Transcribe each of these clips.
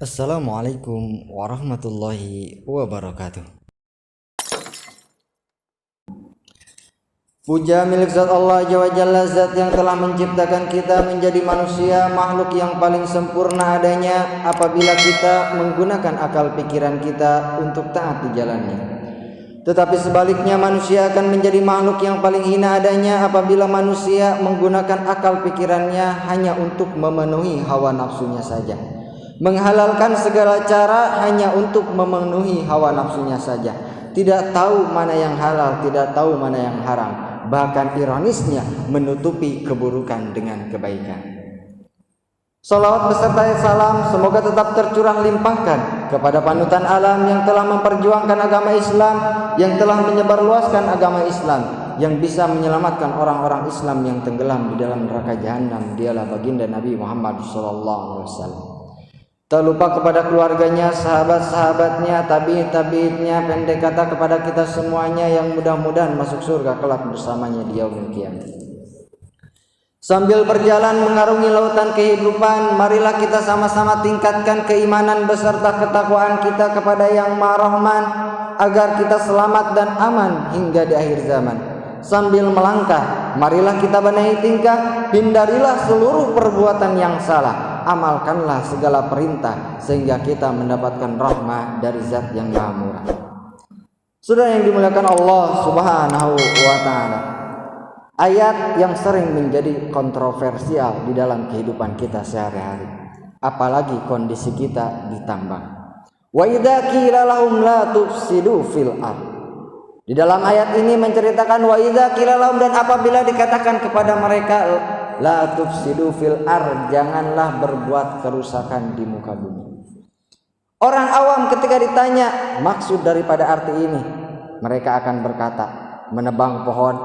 Assalamualaikum warahmatullahi wabarakatuh. Puja milik zat Allah Jalla Jalla, zat yang telah menciptakan kita menjadi manusia, makhluk yang paling sempurna adanya apabila kita menggunakan akal pikiran kita untuk taat di jalannya. Tetapi sebaliknya, manusia akan menjadi makhluk yang paling hina adanya apabila manusia menggunakan akal pikirannya hanya untuk memenuhi hawa nafsunya saja, menghalalkan segala cara hanya untuk memenuhi hawa nafsunya saja, tidak tahu mana yang halal, tidak tahu mana yang haram, bahkan ironisnya menutupi keburukan dengan kebaikan. Salawat beserta salam semoga tetap tercurah limpahkan kepada panutan alam yang telah memperjuangkan agama Islam, yang telah menyebarluaskan agama Islam, yang bisa menyelamatkan orang-orang Islam yang tenggelam di dalam neraka jahanam. Dialah baginda Nabi Muhammad SAW. Tak lupa kepada keluarganya, sahabat-sahabatnya, tabi'in-tabi'innya, pendek kata kepada kita semuanya yang mudah-mudahan masuk surga kelak bersamanya di yaumil qiyamah. Sambil berjalan mengarungi lautan kehidupan, marilah kita sama-sama tingkatkan keimanan beserta ketakwaan kita kepada Yang Maha Rahman agar kita selamat dan aman hingga di akhir zaman. Sambil melangkah, marilah kita benahi tingkah, hindarilah seluruh perbuatan yang salah, amalkanlah segala perintah sehingga kita mendapatkan rahmah dari zat yang maha murah. Saudara yang dimuliakan Allah Subhanahu wa ta'ala, ayat yang sering menjadi kontroversial di dalam kehidupan kita sehari-hari, apalagi kondisi kita ditambang. Wa idza qila lahum la tufsidu fil ardh. Di dalam ayat ini menceritakan wa idza qila lahum, dan apabila dikatakan kepada mereka la tufsidu fil ardh, janganlah berbuat kerusakan di muka bumi. Orang awam ketika ditanya maksud daripada arti ini, mereka akan berkata menebang pohon,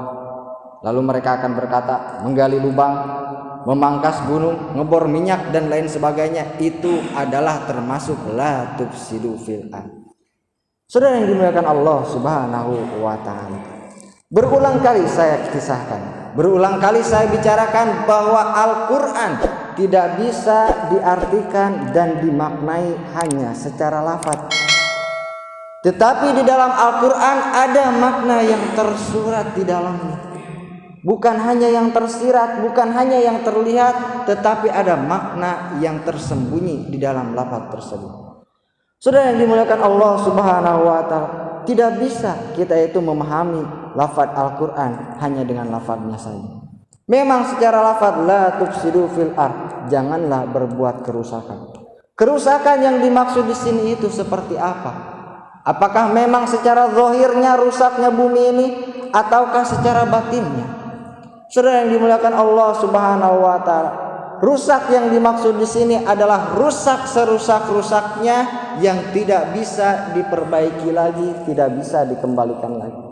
lalu mereka akan berkata menggali lubang, memangkas gunung, ngebor minyak dan lain sebagainya. Itu adalah termasuk la tufsidu fil ardh. Saudara yang dimuliakan Allah Subhanahu wa ta'ala, berulang kali saya kisahkan, berulang kali saya bicarakan bahwa Al-Quran tidak bisa diartikan dan dimaknai hanya secara lafaz. Tetapi di dalam Al-Quran ada makna yang tersurat di dalamnya. Bukan hanya yang tersirat, bukan hanya yang terlihat, tetapi ada makna yang tersembunyi di dalam lafaz tersebut. Saudara yang dimuliakan Allah Subhanahu wa ta'ala, tidak bisa kita itu memahami lafaz Al-Quran hanya dengan lafaznya saja. Memang secara lafaz la tufsidu fil ardh, janganlah berbuat kerusakan. Kerusakan yang dimaksud di sini itu seperti apa? Apakah memang secara zahirnya rusaknya bumi ini ataukah secara batinnya? Saudara yang dimuliakan Allah Subhanahu wa ta'ala, rusak yang dimaksud di sini adalah rusak serusak-rusaknya yang tidak bisa diperbaiki lagi, tidak bisa dikembalikan lagi.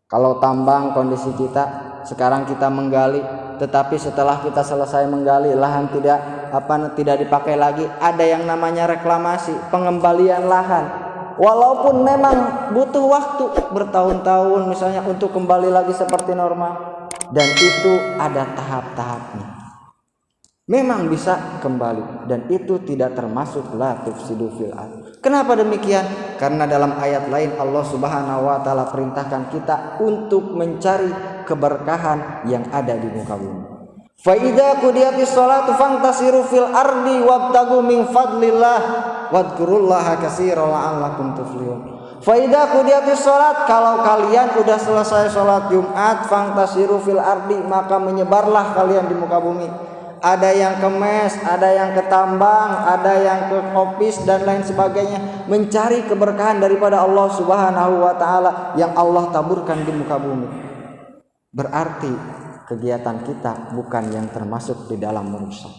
Kalau tambang kondisi kita sekarang kita menggali, tetapi setelah kita selesai menggali lahan tidak dipakai lagi, ada yang namanya reklamasi, pengembalian lahan. Walaupun memang butuh waktu bertahun-tahun misalnya untuk kembali lagi seperti normal, dan itu ada tahap-tahapnya. Memang bisa kembali dan itu tidak termasuk la tufsidu fil ardh. Kenapa demikian? Karena dalam ayat lain Allah Subhanahu wa ta'ala perintahkan kita untuk mencari keberkahan yang ada di muka bumi. Fa idza qudiyatis sholatu fantasiru fil ardi wabtagu min fadlillah wadhkurullaha katsiran la'allakum tuflihun. Fa idza qudiyatis sholat, kalau kalian sudah selesai sholat Jumat, fantasiru fil ardi, maka menyebarlah kalian di muka bumi. Ada yang ke mes, ada yang ke tambang, ada yang ke office dan lain sebagainya, mencari keberkahan daripada Allah Subhanahu wa ta'ala yang Allah taburkan di muka bumi. Berarti kegiatan kita bukan yang termasuk di dalam merusak.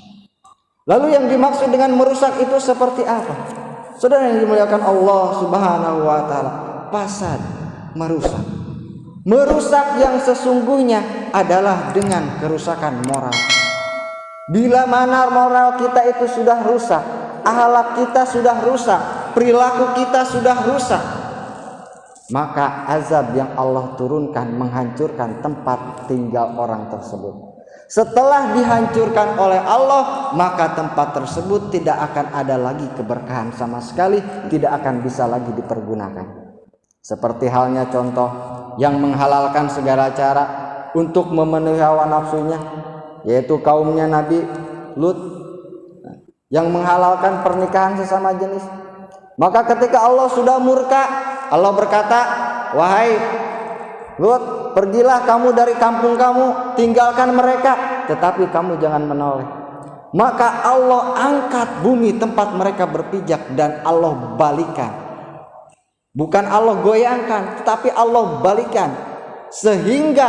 Lalu yang dimaksud dengan merusak itu seperti apa? Saudara yang dimuliakan Allah Subhanahu wa ta'ala, fasad, merusak. Merusak yang sesungguhnya adalah dengan kerusakan moral. Bila mana moral kita itu sudah rusak, akhlak kita sudah rusak, perilaku kita sudah rusak, maka azab yang Allah turunkan menghancurkan tempat tinggal orang tersebut. Setelah dihancurkan oleh Allah, maka tempat tersebut tidak akan ada lagi keberkahan sama sekali, tidak akan bisa lagi dipergunakan. Seperti halnya contoh yang menghalalkan segala cara untuk memenuhi hawa nafsunya, yaitu kaumnya Nabi Lut yang menghalalkan pernikahan sesama jenis. Maka ketika Allah sudah murka, Allah berkata, "Wahai Lut, pergilah kamu dari kampung kamu, tinggalkan mereka, tetapi kamu jangan menoleh." Maka Allah angkat bumi tempat mereka berpijak dan Allah balikan. Bukan Allah goyangkan, tetapi Allah balikan, sehingga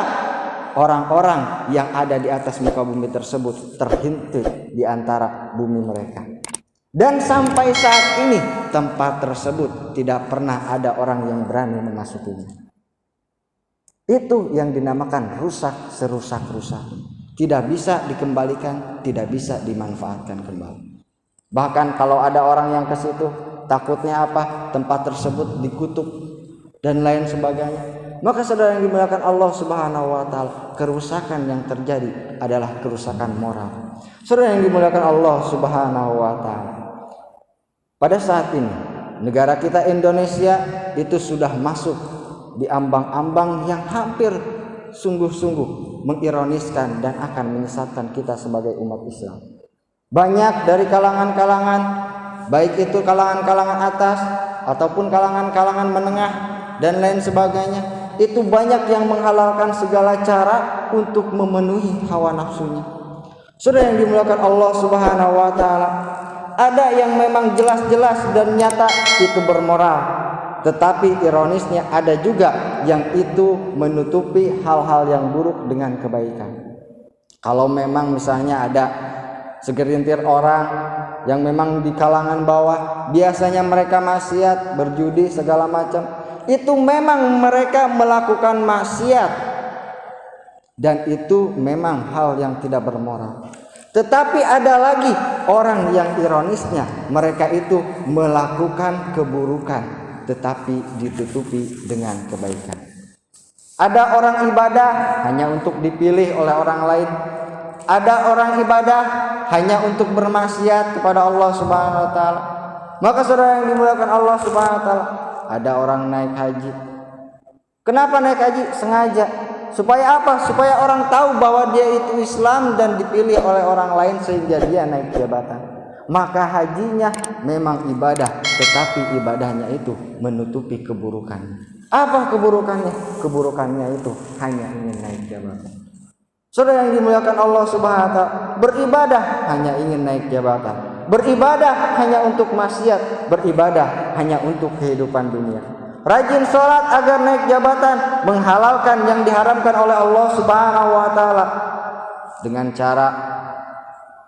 orang-orang yang ada di atas muka bumi tersebut terhimpit di antara bumi mereka. Dan sampai saat ini tempat tersebut tidak pernah ada orang yang berani memasukinya. Itu yang dinamakan rusak serusak-rusak. Tidak bisa dikembalikan, tidak bisa dimanfaatkan kembali. Bahkan kalau ada orang yang ke situ, takutnya apa? Tempat tersebut dikutuk dan lain sebagainya. Maka saudara yang dimuliakan Allah Subhanahu wa taala, kerusakan yang terjadi adalah kerusakan moral. Saudara yang dimuliakan Allah Subhanahu wa taala, pada saat ini negara kita Indonesia itu sudah masuk di ambang-ambang yang hampir sungguh-sungguh mengironiskan dan akan menyesatkan kita sebagai umat Islam. Banyak dari kalangan-kalangan, baik itu kalangan-kalangan atas ataupun kalangan-kalangan menengah dan lain sebagainya, itu banyak yang menghalalkan segala cara untuk memenuhi hawa nafsunya. Saudara yang dimuliakan Allah Subhanahu wa taala, ada yang memang jelas-jelas dan nyata itu bermoral. Tetapi ironisnya ada juga yang itu menutupi hal-hal yang buruk dengan kebaikan. Kalau memang misalnya ada segelintir orang yang memang di kalangan bawah, biasanya mereka maksiat, berjudi segala macam, itu memang mereka melakukan maksiat dan itu memang hal yang tidak bermoral. Tetapi ada lagi orang yang ironisnya mereka itu melakukan keburukan tetapi ditutupi dengan kebaikan. Ada orang ibadah hanya untuk dipilih oleh orang lain. Ada orang ibadah hanya untuk bermaksiat kepada Allah Subhanahu wa taala. Maka saudara yang dimuliakan Allah Subhanahu wa taala, ada orang naik haji. Kenapa naik haji? Sengaja. Supaya apa? Supaya orang tahu bahwa dia itu Islam dan dipilih oleh orang lain sehingga dia naik jabatan. Maka hajinya memang ibadah, tetapi ibadahnya itu menutupi keburukan. Apa keburukannya? Keburukannya itu hanya ingin naik jabatan. Saudara yang dimuliakan Allah Subhanahu wa taala, beribadah hanya ingin naik jabatan, beribadah hanya untuk maksiat, beribadah hanya untuk kehidupan dunia. Rajin sholat agar naik jabatan, menghalalkan yang diharamkan oleh Allah Subhanahu wa taala dengan cara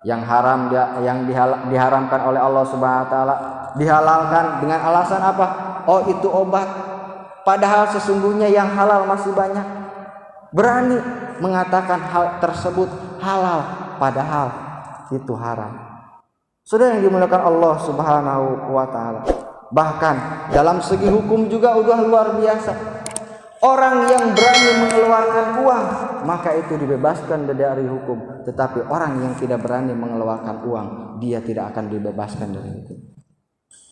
yang haram, yang diharamkan oleh Allah Subhanahu wa taala dihalalkan dengan alasan apa? Oh, itu obat. Padahal sesungguhnya yang halal masih banyak. Berani mengatakan hal tersebut halal padahal itu haram. Saudara yang dimuliakan Allah Subhanahu wa taala, bahkan dalam segi hukum juga udah luar biasa. Orang yang berani mengeluarkan uang maka itu dibebaskan dari hukum. Tetapi orang yang tidak berani mengeluarkan uang, dia tidak akan dibebaskan dari hukum.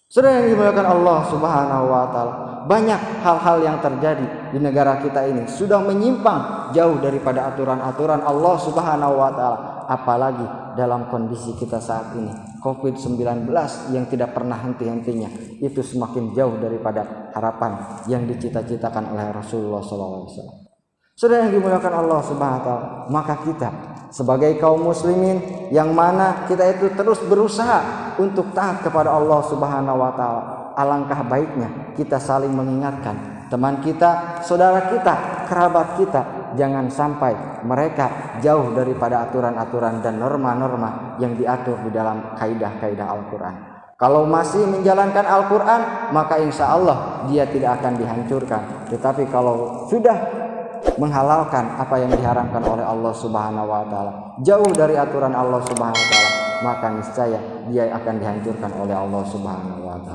Saudara yang dimuliakan Allah Subhanahu wa taala, banyak hal-hal yang terjadi di negara kita ini sudah menyimpang jauh daripada aturan-aturan Allah Subhanahu wa taala, apalagi dalam kondisi kita saat ini COVID-19 yang tidak pernah henti-hentinya, itu semakin jauh daripada harapan yang dicita-citakan oleh Rasulullah SAW. Saudara yang dimuliakan Allah Subhanahu wa taala, maka kita sebagai kaum muslimin yang mana kita itu terus berusaha untuk taat kepada Allah Subhanahu wa taala, alangkah baiknya kita saling mengingatkan teman kita, saudara kita, kerabat kita, jangan sampai mereka jauh daripada aturan-aturan dan norma-norma yang diatur di dalam kaidah-kaidah Al-Quran. Kalau masih menjalankan Al-Quran, maka insya Allah dia tidak akan dihancurkan. Tetapi kalau sudah menghalalkan apa yang diharamkan oleh Allah Subhanahu wa taala, jauh dari aturan Allah Subhanahu wa taala, maka niscaya dia akan dihancurkan oleh Allah Subhanahu wa taala.